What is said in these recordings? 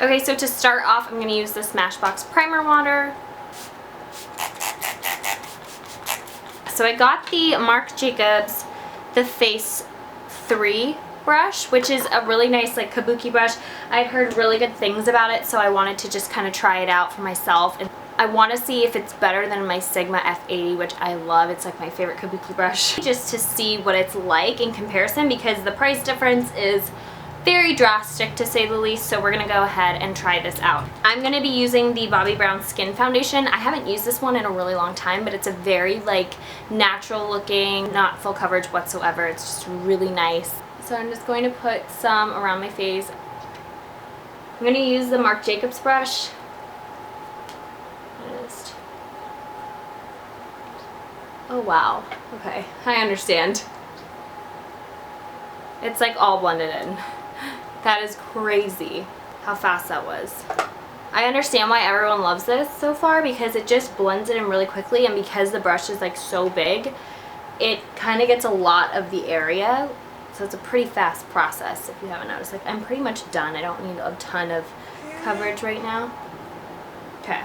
Okay, so to start off, I'm going to use the Smashbox primer water. So I got the Marc Jacobs The Face 3 brush, which is a really nice like kabuki brush. I'd heard really good things about it, so I wanted to just kind of try it out for myself. And I want to see if it's better than my Sigma F80, which I love. It's like my favorite kabuki brush. Just to see what it's like in comparison, because the price difference is very drastic to say the least, so we're gonna go ahead and try this out. I'm gonna be using the Bobbi Brown Skin Foundation. I haven't used this one in a really long time, but it's a very like natural looking, not full coverage whatsoever. It's just really nice. So I'm just going to put some around my face. I'm gonna use the Marc Jacobs brush. Oh wow, okay, I understand. It's like all blended in. That is crazy how fast that was. I understand why everyone loves this so far, because it just blends it in really quickly, and because the brush is like so big, it kind of gets a lot of the area. So it's a pretty fast process if you haven't noticed. Like I'm pretty much done. I don't need a ton of coverage right now. Okay.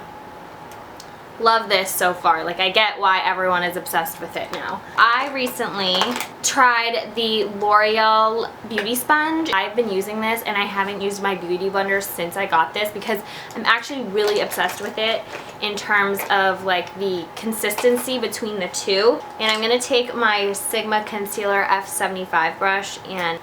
Love this so far. Like I get why everyone is obsessed with it now. I recently tried the L'Oreal Beauty Sponge. I've been using this and I haven't used my beauty blender since I got this, because I'm actually really obsessed with it in terms of like the consistency between the two. And I'm going to take my Sigma Concealer F75 brush and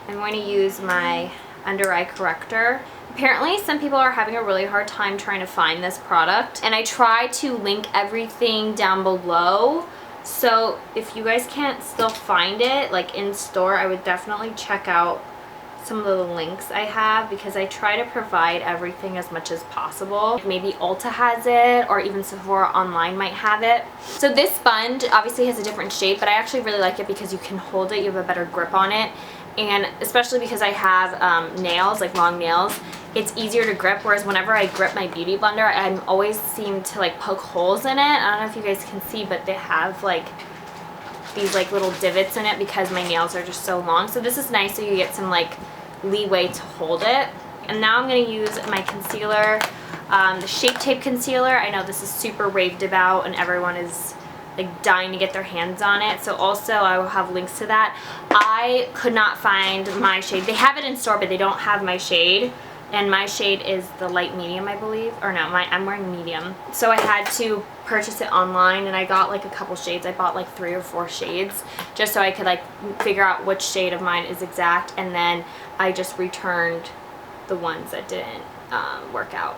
I'm going to use my under eye corrector. Apparently some people are having a really hard time trying to find this product, and I try to link everything down below, so if you guys can't still find it like in store, I would definitely check out some of the links I have, because I try to provide everything as much as possible. Maybe Ulta has it, or even Sephora online might have it. So this sponge obviously has a different shape, but I actually really like it because you can hold it, you have a better grip on it, and especially because I have nails, like long nails, it's easier to grip, whereas whenever I grip my beauty blender, I always seem to like poke holes in it. I don't know if you guys can see, but they have like these like little divots in it because my nails are just so long. So this is nice, so you get some like leeway to hold it. And now I'm going to use my concealer, the Shape Tape concealer. I know this is super raved about and everyone is like dying to get their hands on it, so also I will have links to that. I could not find my shade. They have it in store, but they don't have my shade. And my shade is the light medium, I believe. Or no, I'm wearing medium. So I had to purchase it online, and I got like a couple shades. I bought like 3 or 4 shades just so I could like figure out which shade of mine is exact, and then I just returned the ones that didn't work out.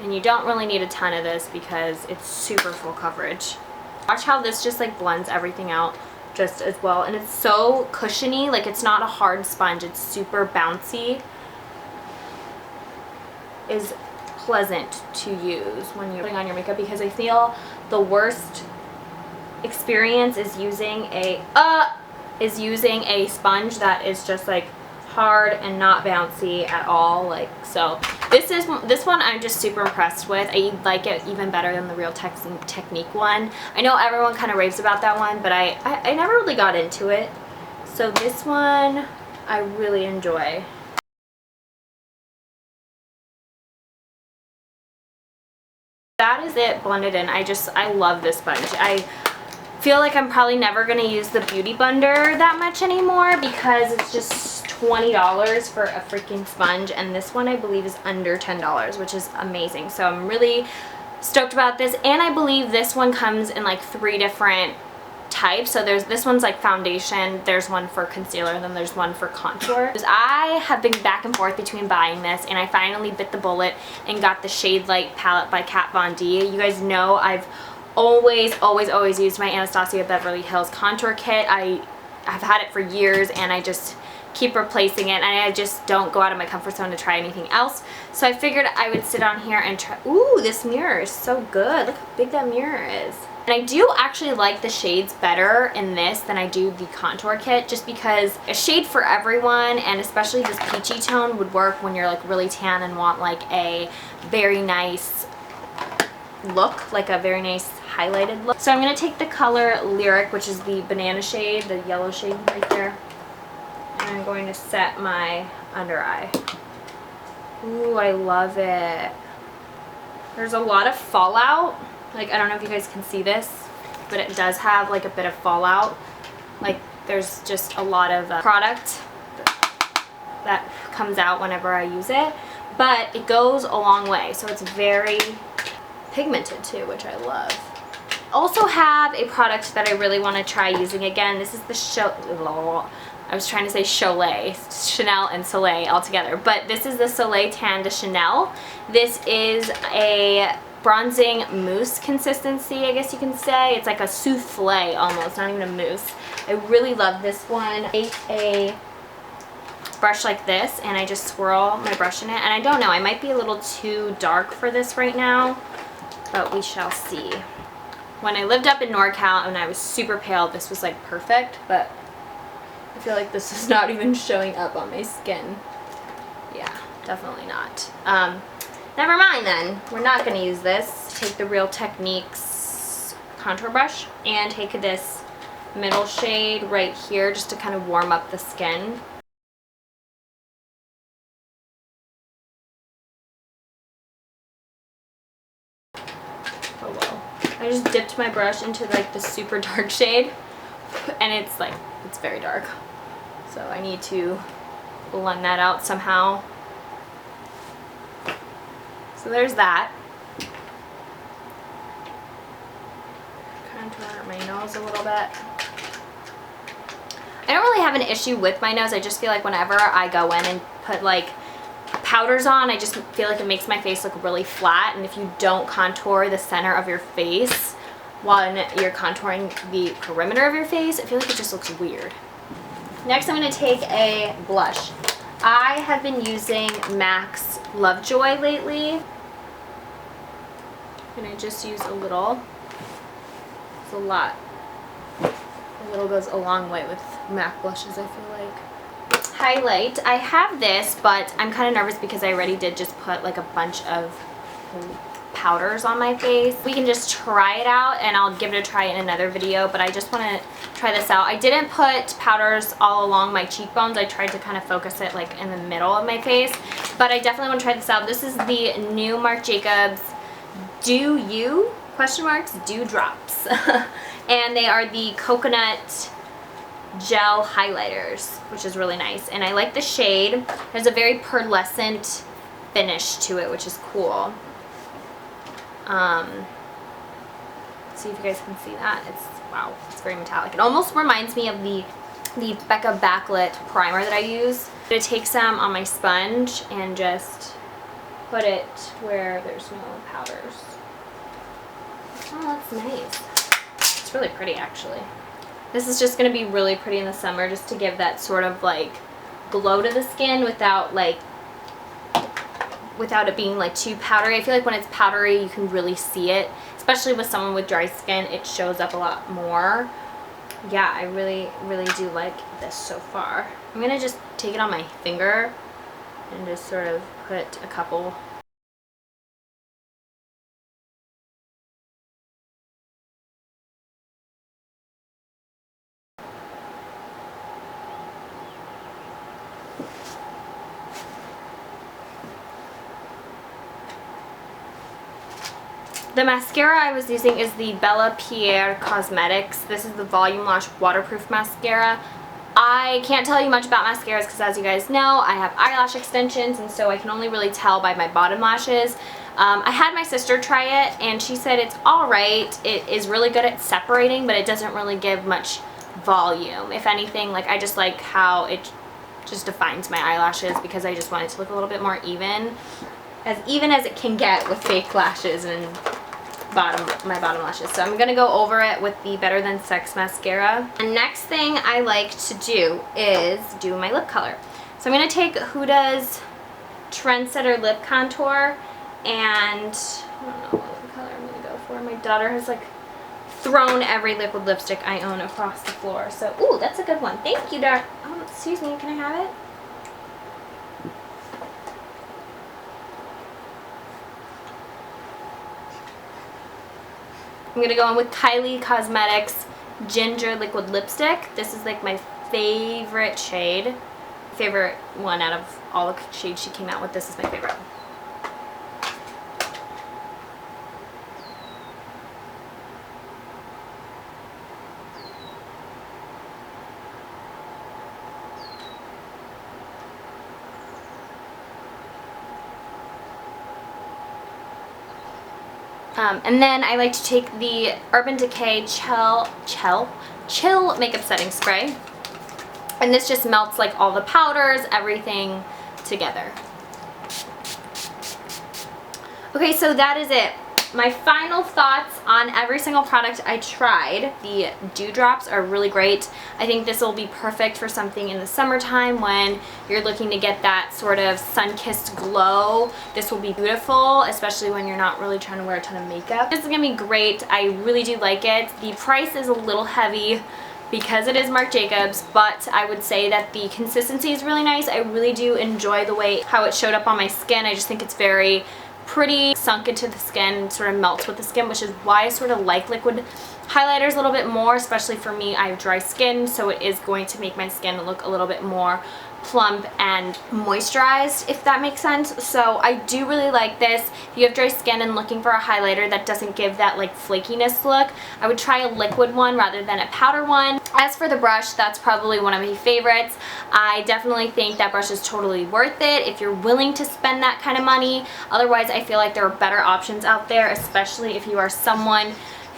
And you don't really need a ton of this because it's super full coverage. Watch how this just like blends everything out just as well, and it's so cushiony. Like it's not a hard sponge, it's super bouncy. Is pleasant to use when you're putting on your makeup, because I feel the worst experience is using a sponge that is just like hard and not bouncy at all. Like, so this one I'm just super impressed with. I like it even better than the Real Technique one. I know everyone kind of raves about that one, but I never really got into it. So this one I really enjoy. That is it blended in. I love this sponge. I feel like I'm probably never going to use the Beauty Blender that much anymore, because it's just $20 for a freaking sponge, and this one I believe is under $10, which is amazing. So I'm really stoked about this, and I believe this one comes in like 3 different types. So this one's like foundation, there's one for concealer, and then there's one for contour. I have been back and forth between buying this, and I finally bit the bullet and got the Shade Light palette by Kat Von D. You guys know I've always used my Anastasia Beverly Hills contour kit. I've had it for years, and I just keep replacing it, and I just don't go out of my comfort zone to try anything else. So I figured I would sit on here and try. Ooh, this mirror is so good. Look how big that mirror is. And I do actually like the shades better in this than I do the contour kit, just because a shade for everyone, and especially this peachy tone, would work when you're like really tan and want like a very nice look, like a very nice highlighted look. So I'm going to take the color Lyric, which is the banana shade, the yellow shade right there. I'm going to set my under eye. Ooh, I love it. There's a lot of fallout. Like, I don't know if you guys can see this, but it does have like a bit of fallout. Like, there's just a lot of product that comes out whenever I use it, but it goes a long way. So it's very pigmented too, which I love. Also have a product that I really want to try using again. This is the I was trying to say Chanel and Soleil all together, but this is the Soleil Tan de Chanel. This is a bronzing mousse consistency, I guess you can say. It's like a souffle almost, not even a mousse. I really love this one. I take a brush like this and I just swirl my brush in it, and I don't know, I might be a little too dark for this right now, but we shall see. When I lived up in NorCal and I was super pale, this was like perfect, but I feel like this is not even showing up on my skin. Yeah, definitely not. Never mind then. We're not going to use this. Take the Real Techniques contour brush and take this middle shade right here just to kind of warm up the skin. Oh whoa. I just dipped my brush into like the super dark shade and it's like, it's very dark. So I need to blend that out somehow. So there's that. Contour my nose a little bit. I don't really have an issue with my nose. I just feel like whenever I go in and put like powders on, I just feel like it makes my face look really flat. And if you don't contour the center of your face when you're contouring the perimeter of your face, I feel like it just looks weird. Next, I'm going to take a blush. I have been using MAC's Lovejoy lately. And I just use a little. It's a lot. A little goes a long way with MAC blushes, I feel like. Highlight. I have this, but I'm kind of nervous because I already did just put like a bunch of powders on my face. We can just try it out and I'll give it a try in another video, but I just want to try this out. I didn't put powders all along my cheekbones. I tried to kind of focus it like in the middle of my face, but I definitely want to try this out. This is the new Marc Jacobs Do You? Question marks? Dew Drops. And they are the coconut gel highlighters, which is really nice. And I like the shade. There's a very pearlescent finish to it, which is cool. See if you guys can see that. It's, wow, it's very metallic. It almost reminds me of the Becca Backlit primer that I use. I'm going to take some on my sponge and just put it where there's no powders. Oh, that's nice. It's really pretty, actually. This is just going to be really pretty in the summer, just to give that sort of like glow to the skin without it being like too powdery. I feel like when it's powdery you can really see it, especially with someone with dry skin. It shows up a lot more. Yeah, I really do like this so far. I'm gonna just take it on my finger and just sort of put a couple. The mascara I was using is the Bella Pierre Cosmetics. This is the Volume Lash Waterproof Mascara. I can't tell you much about mascaras because, as you guys know, I have eyelash extensions, and so I can only really tell by my bottom lashes. I had my sister try it and she said it's alright. It is really good at separating, but it doesn't really give much volume. If anything, like, I just like how it just defines my eyelashes because I just want it to look a little bit more even as it can get with fake lashes and my bottom lashes. So I'm gonna go over it with the Better Than Sex mascara. The next thing I like to do is do my lip color. So I'm gonna take Huda's Trendsetter Lip Contour, and I don't know what lip color I'm gonna go for. My daughter has like thrown every liquid lipstick I own across the floor. So, ooh, that's a good one. Thank you, Dar. Oh, excuse me, can I have it? I'm going to go in with Kylie Cosmetics Ginger Liquid Lipstick. This is like my favorite shade. Favorite one out of all the shades she came out with. This is my favorite. And then I like to take the Urban Decay Chill Makeup Setting Spray. And this just melts like all the powders, everything together. Okay, so that is it. My final thoughts on every single product I tried. The dewdrops are really great. I think this will be perfect for something in the summertime when you're looking to get that sort of sun-kissed glow. This will be beautiful, especially when you're not really trying to wear a ton of makeup. This is gonna be great. I really do like it. The price is a little heavy because it is Marc Jacobs, but I would say that the consistency is really nice. I really do enjoy the way how it showed up on my skin. I just think it's very pretty, sunk into the skin, sort of melts with the skin, which is why I sort of like liquid highlighters a little bit more, especially for me. I have dry skin, so it is going to make my skin look a little bit more plump and moisturized, if that makes sense. So I do really like this. If you have dry skin and looking for a highlighter that doesn't give that like flakiness look, I would try a liquid one rather than a powder one. As for the brush, that's probably one of my favorites. I definitely think that brush is totally worth it if you're willing to spend that kind of money. Otherwise, I feel like there are better options out there, especially if you are someone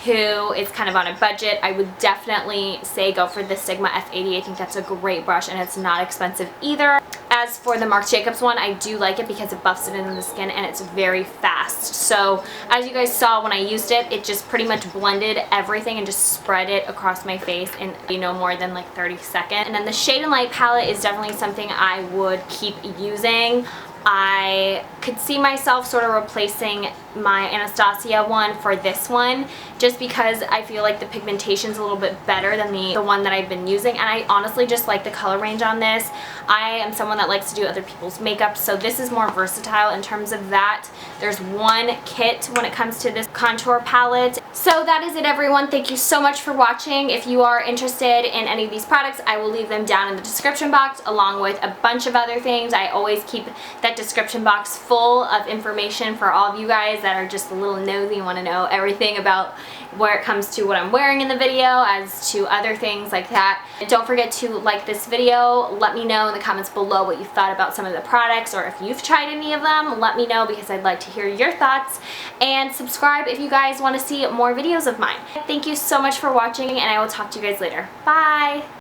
who is kind of on a budget. I would definitely say go for the Sigma F80. I think that's a great brush and it's not expensive either. As for the Marc Jacobs one, I do like it because it buffs it into the skin and it's very fast. So as you guys saw when I used it, it just pretty much blended everything and just spread it across my face in no more than like 30 seconds. And then the Shade and Light palette is definitely something I would keep using. I could see myself sort of replacing my Anastasia one for this one just because I feel like the pigmentation is a little bit better than the one that I've been using, and I honestly just like the color range on this. I am someone that likes to do other people's makeup, so this is more versatile in terms of that. There's one kit when it comes to this contour palette. So that is it, everyone. Thank you so much for watching. If you are interested in any of these products, I will leave them down in the description box along with a bunch of other things. I always keep that description box full of information for all of you guys that are just a little nosy and want to know everything about where it comes to what I'm wearing in the video, as to other things like that. And don't forget to like this video. Let me know in the comments below what you thought about some of the products, or if you've tried any of them, let me know because I'd like to hear your thoughts. And subscribe if you guys want to see more videos of mine. Thank you so much for watching, and I will talk to you guys later. Bye!